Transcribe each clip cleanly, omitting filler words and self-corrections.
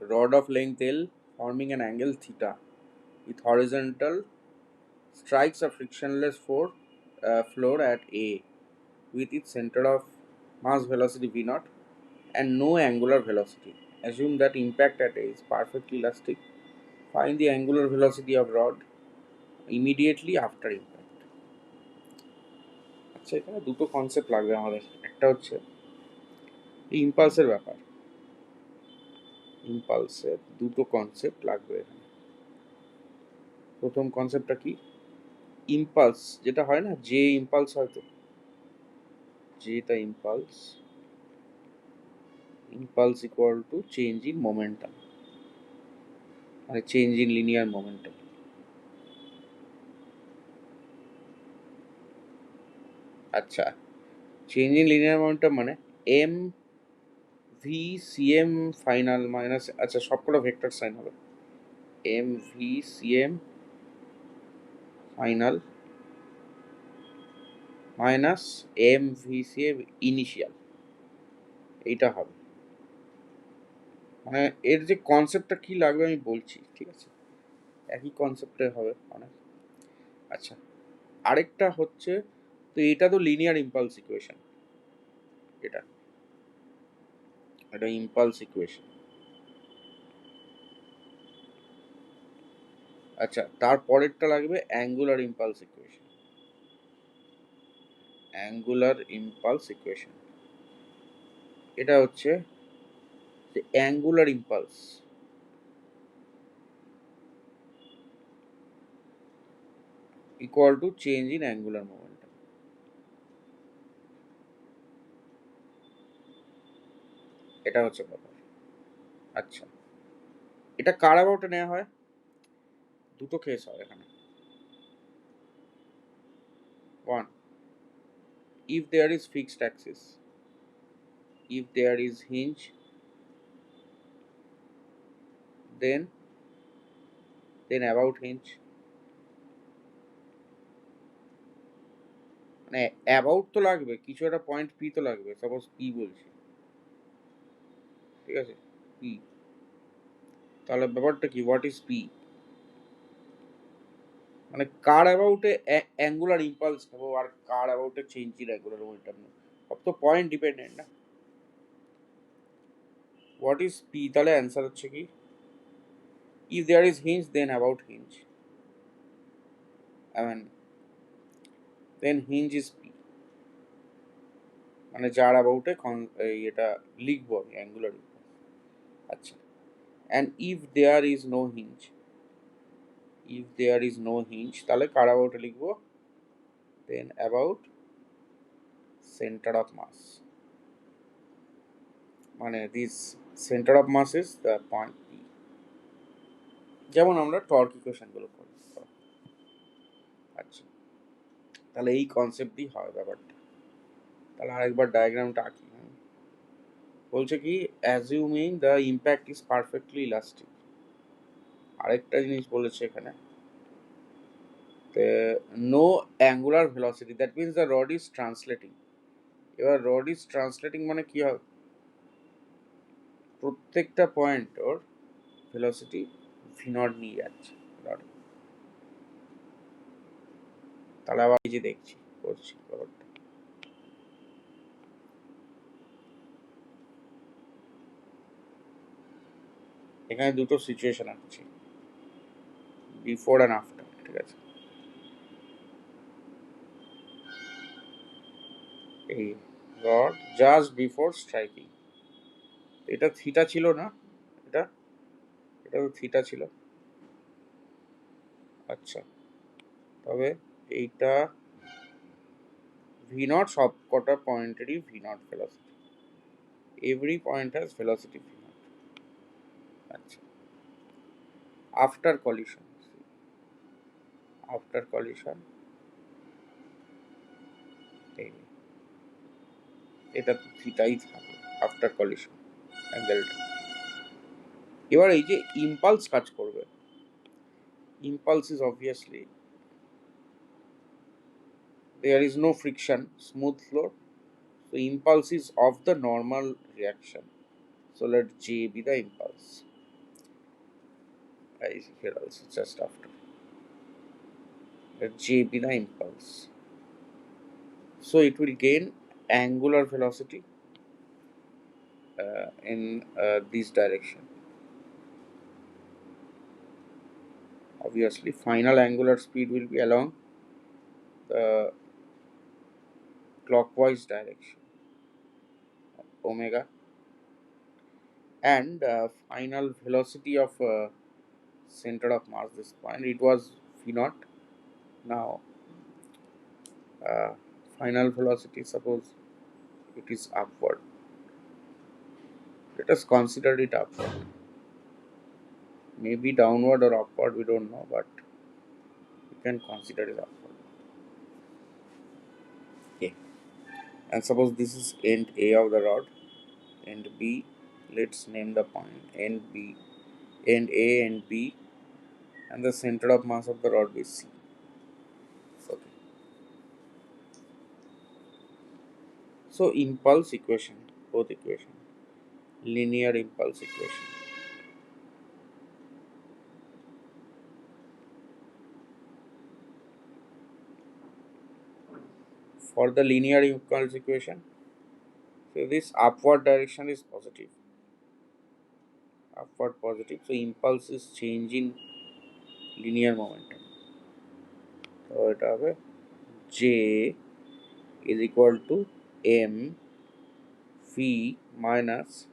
rod of length L forming an angle theta with horizontal strikes a frictionless floor at A with its center of mass velocity V naught and no angular velocity. Assume that impact at A is perfectly elastic. Find the angular velocity of rod immediately after impact. আচ্ছা, এখানে দুটো concept লাগবে আমাদের। একটা হচ্ছে ইম্পালসের ব্যাপার। ইম্পালসের দুটো concept লাগবে এখানে। প্রথম কনসেপ্টটা কি? ইম্পালস যেটা হয় না, যে ইম্পালস হয়তো যেটা impulse equal to change in momentum, মানে চেঞ্জ ইন লিনিয়ার মোমেন্টাম। আচ্ছা, চেঞ্জ ইন লিনিয়ার মোমেন্টাম মানে M V C M final minus, আচ্ছা সবকটা ভেক্টর সাইন হবে, M V C M final minus M V C M initial, এইটা হবে। মানে এর যে কনসেপ্টটা কি লাগবে আমি বলছি, ঠিক আছে? একই কনসেপ্টে হবে অনেক। আচ্ছা, আরেকটা হচ্ছে, তো এটা তো লিনিয়ার ইম্পালস ইকুয়েশন, এটা এটা ইম্পালস ইকুয়েশন। আচ্ছা, তারপরেরটা লাগবে angular impulse equation. Angular impulse equation এটা হচ্ছে যে angular impulse equal to change in angular momentum. এটা হচ্ছে ব্যাপার। আচ্ছা, এটা কার অ্যাবাউটে নেওয়া হয়? দুটো কেস হয় এখানে। One, if there is fixed axis, if there is hinge, then about hinge, মানে অ্যাবাউট তো লাগবে, কিছু একটা পয়েন্ট পি তো লাগবে, সাপোজ পি বলছি, ঠিক আছে, পি। তাহলে ব্যাপারটা কি, হোয়াট ইজ পি? মানে কার অ্যাবাউটে অ্যাঙ্গুলার ইম্পালস নেবো আর কার অ্যাবাউটে চেঞ্জ ইন অ্যাঙ্গুলার মোমেন্টাম নেবো, সব তো পয়েন্ট ডিপেন্ডেন্ট না। What is P? তাহলে অ্যান্সার হচ্ছে কি, if there is hinge then about hinge, I mean then hinge is P, মানে যার অ্যাবাউটে এটা লিখবো আমি অ্যাঙ্গুলার ইম্পালস। আচ্ছা, and if there is no hinge, if there is no hinge তাহলে কার অ্যাবাউটে লিখবো, then about center of mass, মানে this center of mass is the point P, যেমন আমরা টর্ক ইকুয়েশন গুলো করি। আচ্ছা, তাহলে এই কনসেপ্ট দিয়ে হয় ব্যাপারটা। তাহলে আরেকবার ডায়াগ্রামটা আঁকি। বলছে কি, assuming the impact is perfectly elastic. আরেকটা জিনিস বলেছে এখানে, no angular velocity, that means the rod is translating. এবার রড ইজ ট্রান্সলেটিং মানে কি হবে, প্রত্যেকটা পয়েন্ট ওর ভেলোসিটি ভি নট নিয়ে যাচ্ছে রড। তাহলে আবার এই যে দেখছি করছি ব্যাপারটা, এখানে দুটো সিচুয়েশন আছে, বিফোর অ্যান্ড আফটার, ঠিক আছে? এই রড জাস্ট বিফোর স্ট্রাইকিং, এটা থিটা ছিল না, এটা এটা তো থিটা ছিল। আচ্ছা, তবে এইটা ভি নট, সব কটা পয়েন্টেরই v nought velocity, every point has velocity V nought. আচ্ছা, আফটার কলিশন, আফটার কলিশন এই এটা তো থিটাই থাকে আফটার কলিশন অ্যাঙ্গেলটা। এবার এই যে ইম্পালস কাজ করবে, impulse is obviously there is no friction, smooth flow, so impulse is of the normal reaction, so let J be the impulse. I see here also just after. Let J be the impulse. So it will gain angular velocity in this direction. Obviously, final angular speed will be along the clockwise direction, omega, and final velocity of center of mass. This point it was v naught. Now, uh, final velocity, suppose it is upward. Let us consider it upward. Maybe downward or upward, we don't know, but we can consider it upward. Okay. And suppose this is end A of the rod, end B. Let's name the point end B, end A and B, and the center of mass of the rod is C. Okay. So impulse equation, both equation, linear impulse equation. For the linear impulse equation, so this upward direction is positive, upward positive. So impulse is changing linear momentum. So it have a J is equal to m v minus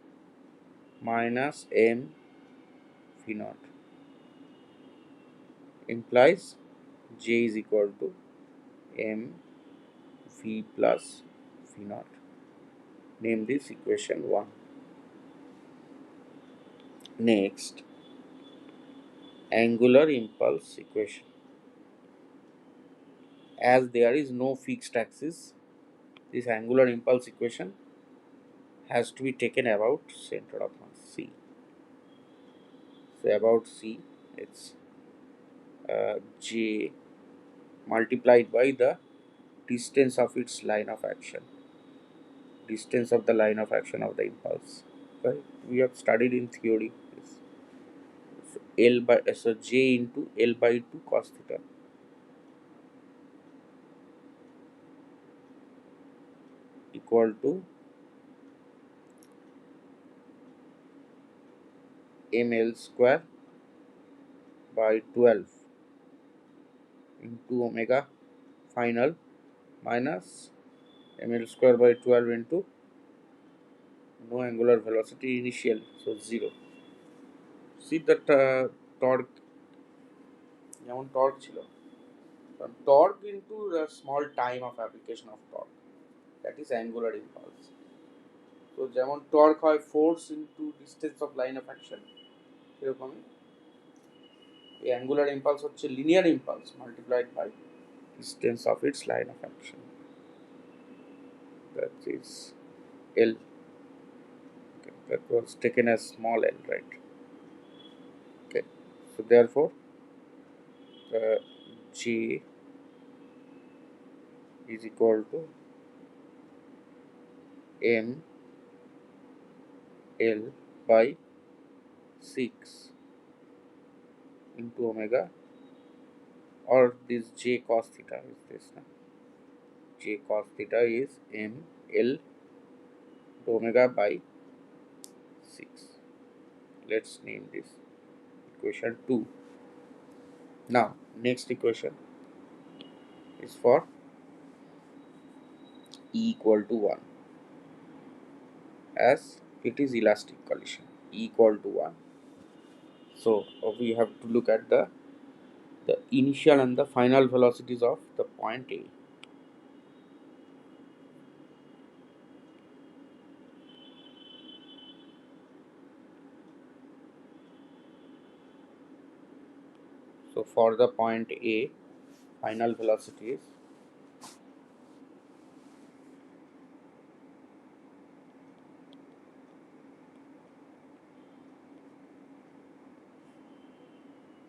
m v naught, implies J is equal to m v plus v naught. Name this equation 1. Next, angular impulse equation. As there is no fixed axis, this angular impulse equation has to be taken about center of mass C. So about C, it's J multiplied by the distance of its line of action, distance of the line of action of the impulse. Right? We have studied in theory this. So J into L by 2 cos theta equal to ml square by 12 into omega final minus ml square by 12 into no angular velocity initial, so 0. See that torque, যেমন torque ছিল, torque into the small time of application of torque, that is angular impulse. So যেমন torque হয় force into distance of line of action, সেরকমই এই angular impulse হচ্ছে linear impulse multiplied by distance of its line of action, that is L. Okay, that was taken as small l, right? Okay, so therefore J is equal to m L by 6 into omega, or this J cos theta is this now. J cos theta is m L omega by 6. Let's name this equation 2. Now next equation is for E equal to 1, as it is elastic collision, E equal to 1. So we have to look at the initial and the final velocities of the point A. So for the point A, final velocity is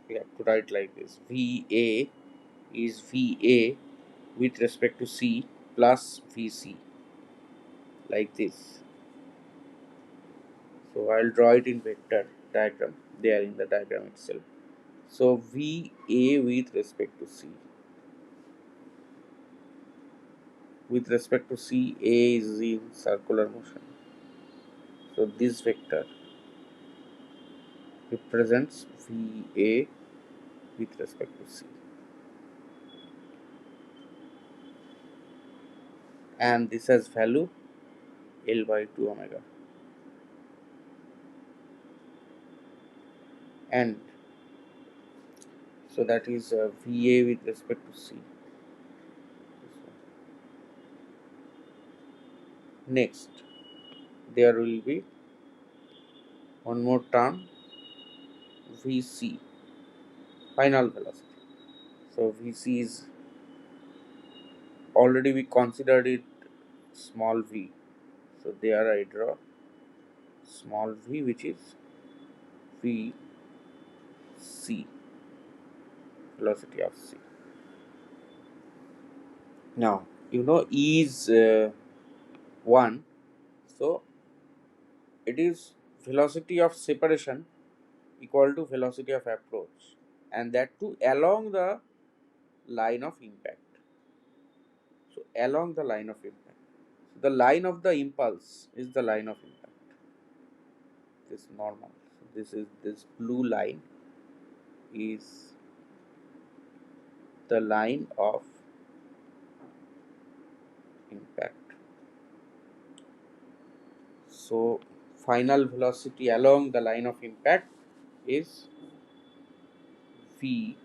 we have to write like this: VA is VA with respect to C plus VC, like this. So I'll draw it in vector diagram there in the diagram itself. So VA with respect to C. With respect to C, A is in circular motion. So this vector represents VA with respect to C. And this has value L by 2 omega. And so that is VA with respect to C. Next, there will be one more term, VC, final velocity. So VC is already we considered it small v. So there I draw small v, which is VC, velocity of C. Now you know E is 1, so it is velocity of separation equal to velocity of approach, and that too along the line of impact. So along the line of impact, so the line of the impulse is the line of impact. This normal. So this blue line is the line of impact. So final velocity along the line of impact is V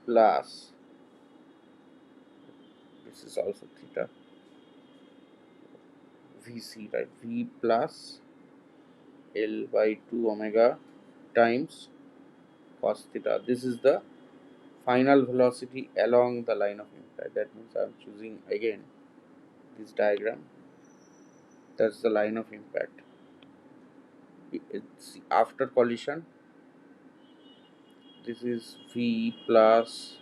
plus, this is also theta, VC, right? V plus L by 2 omega times cos theta. This is the final velocity along the line of impact. That means I am choosing again this diagram. That's the line of impact. It's after collision. This is V plus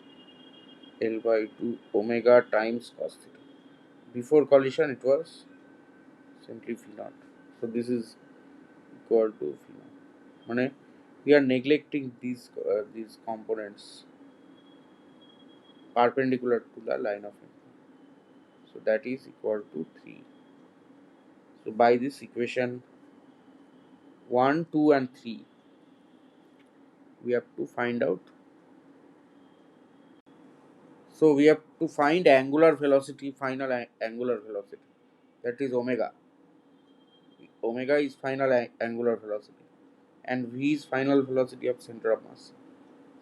L by 2 omega times cos theta. Before collision it was simply V naught. So this is equal to V naught. Mane, we are neglecting these components perpendicular to the line of impact. So that is equal to 3. So by this equation 1, 2 and 3, we have to find out. So we have to find angular velocity, final angular velocity. That is omega. Omega is final angular velocity, and V is final velocity of center of mass.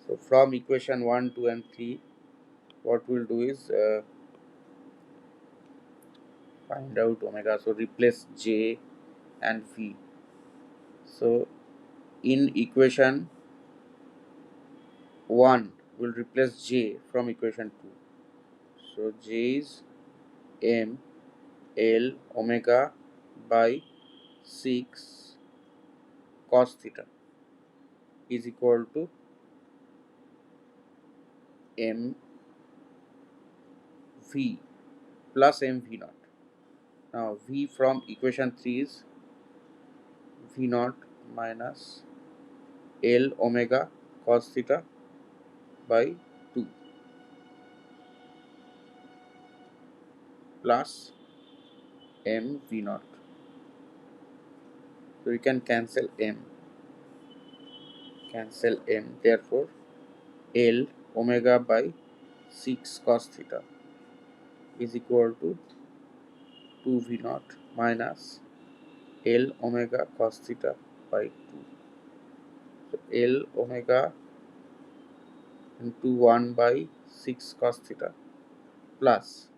So from equation 1, 2 and 3, what we'll do is find out omega. So replace J and V. So in equation 1, we'll replace J from equation 2. So J is M L omega by 6 cos theta is equal to M V plus M V naught. Now V from equation 3 is V naught minus L omega cos theta by 2 plus M V naught. So you can cancel M. Therefore L omega by 6 cos theta is equal to 2 V naught minus L omega cos theta by 2. So L omega into 1 by 6 cos theta plus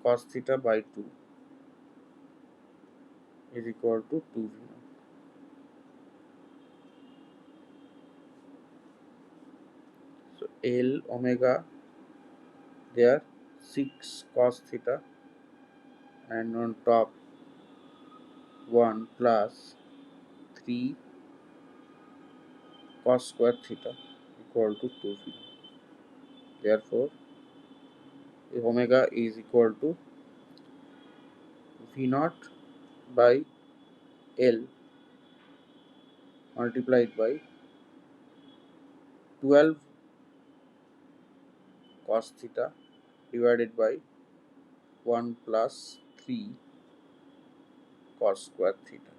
cos theta by 2 is equal to 2 V naught. So L omega there 6 cos theta, and on top 1 plus 3 cos square theta equal to 2 V naught. Therefore omega is equal to V naught by L multiplied by 12 cos theta divided by 1 plus 3 cos square theta.